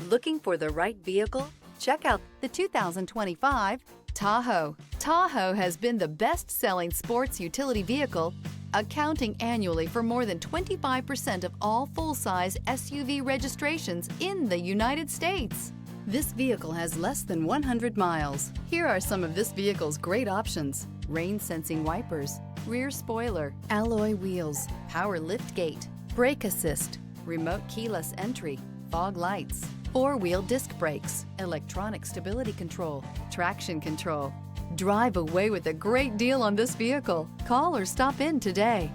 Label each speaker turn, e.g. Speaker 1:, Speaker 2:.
Speaker 1: Looking for the right vehicle? Check out the 2025 Tahoe. Tahoe has been the best-selling sports utility vehicle, accounting annually for more than 25% of all full-size SUV registrations in the United States. This vehicle has less than 100 miles. Here are some of this vehicle's great options: rain-sensing wipers, rear spoiler, alloy wheels, power liftgate, brake assist, remote keyless entry, fog lights, four-wheel disc brakes, electronic stability control, traction control. Drive away with a great deal on this vehicle. Call or stop in today.